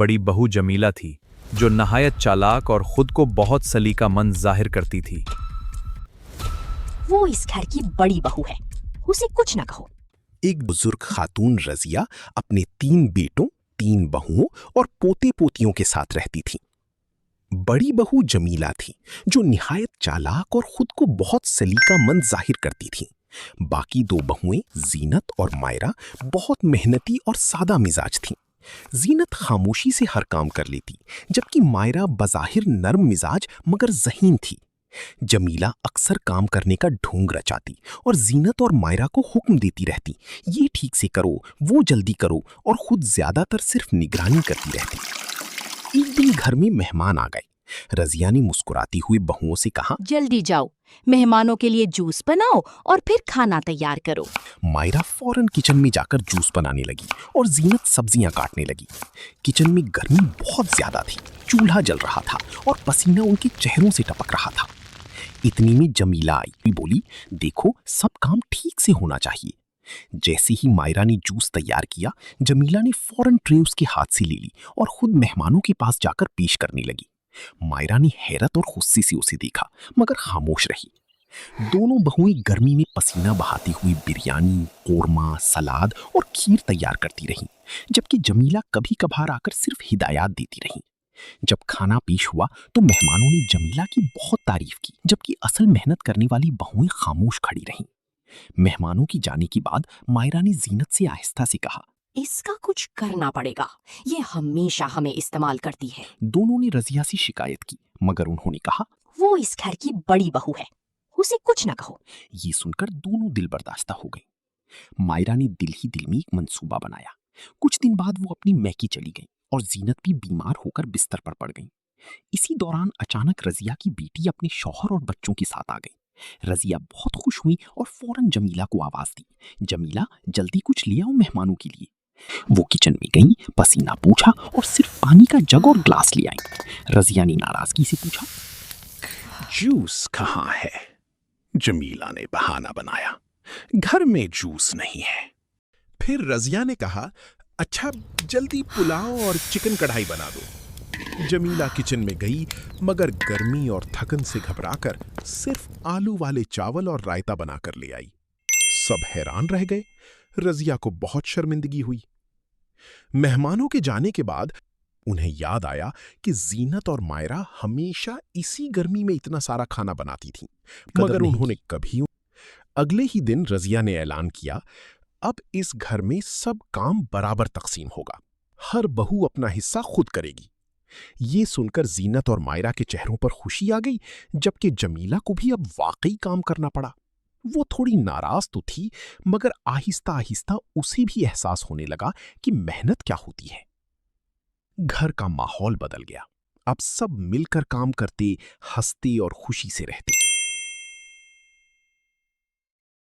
बड़ी बहू जमीला थी, जो नहायत चालाक और खुद को बहुत सलीकामंद जाहिर करती थी। वो इस घर की बड़ी बहू है, उसे कुछ न कहो। एक बुजुर्ग खातून रजिया अपने 3 बेटों, 3 बहुओं और पोते पोतियों के साथ रहती थी। बड़ी बहू जमीला थी, जो निहायत चालाक और खुद को बहुत सलीकामंद जाहिर करती थी। बाकी 2 बहुएं जीनत और मायरा बहुत मेहनती और सादा मिजाज थीं। जीनत खामोशी से हर काम कर लेती, जबकि मायरा बज़ाहिर नर्म मिजाज मगर ज़हीन थी। जमीला अक्सर काम करने का ढोंग रचाती और जीनत और मायरा को हुक्म देती रहती, ये ठीक से करो, वो जल्दी करो, और खुद ज्यादातर सिर्फ निगरानी करती रहती। एक दिन घर में मेहमान आ गए। रजिया ने मुस्कुराती हुई बहुओं से कहा, जल्दी जाओ, मेहमानों के लिए जूस बनाओ और फिर खाना तैयार करो। मायरा फौरन किचन में जाकर जूस बनाने लगी और जीनत सब्जियां काटने लगी। किचन में गर्मी बहुत ज्यादा थी, चूल्हा जल रहा था और पसीना उनके चेहरों से टपक रहा था। इतनी में जमीला आई, बोली, देखो, सब काम ठीक से होना चाहिए। जैसे ही मायरा ने जूस तैयार किया, जमीला ने फौरन ट्रे उसके हाथ से ले ली और खुद मेहमानों के पास जाकर पेश करने लगी। मायरा ने हैरत और गुस्से से उसे देखा, मगर खामोश रही। दोनों बहुएं गर्मी में पसीना बहाती हुई बिरयानी, कोरमा, सलाद और खीर तैयार करती रहीं, जबकि जमीला कभी कभार आकर सिर्फ हिदायत देती रही। जब खाना पेश हुआ तो मेहमानों ने जमीला की बहुत तारीफ की, जबकि असल मेहनत करने वाली बहुएं खामोश खड़ी रहीं। मेहमानों की जाने के बाद मायरा ने जीनत से आहिस्ता से कहा, इसका कुछ करना पड़ेगा, ये हमेशा हमें इस्तेमाल करती है। दोनों ने रजिया से शिकायत की, मगर उन्होंने कहा, वो इस घर की बड़ी बहू है, उसे कुछ न कहो। ये सुनकर दोनों दिल बर्दाश्ता हो गई। मायरा ने दिल ही दिल में एक मंसूबा बनाया। कुछ दिन बाद वो अपनी मैके चली गई और जीनत भी बीमार होकर बिस्तर पर पड़ गई। इसी दौरान अचानक रजिया की बेटी अपने शौहर और बच्चों के साथ आ गई। रजिया बहुत खुश हुई और फौरन जमीला को आवाज दी, जमीला, जल्दी कुछ ले आओ मेहमानों के लिए। वो किचन में गई, पसीना पूछा और सिर्फ पानी का जग और ग्लास ले आई। रजिया ने नाराजगी से पूछा, जूस कहाँ है? जमीला ने बहाना बनाया, घर में जूस नहीं है। फिर रजिया ने कहा, अच्छा, जल्दी पुलाव और चिकन कढ़ाई बना दो। जमीला किचन में गई, मगर गर्मी और थकन से घबराकर सिर्फ आलू वाले चावल और रायता बनाकर ले आई। सब हैरान रह गए। रजिया को बहुत शर्मिंदगी हुई। मेहमानों के जाने के बाद उन्हें याद आया कि जीनत और मायरा हमेशा इसी गर्मी में इतना सारा खाना बनाती थीं, मगर उन्होंने कभी। अगले ही दिन रजिया ने ऐलान किया, अब इस घर में सब काम बराबर तकसीम होगा, हर बहू अपना हिस्सा खुद करेगी। ये सुनकर जीनत और मायरा के चेहरों पर खुशी आ गई, जबकि जमीला को भी अब वाकई काम करना पड़ा। वो थोड़ी नाराज तो थी, मगर आहिस्ता आहिस्ता उसे भी एहसास होने लगा कि मेहनत क्या होती है। घर का माहौल बदल गया। अब सब मिलकर काम करते, हंसते और खुशी से रहते।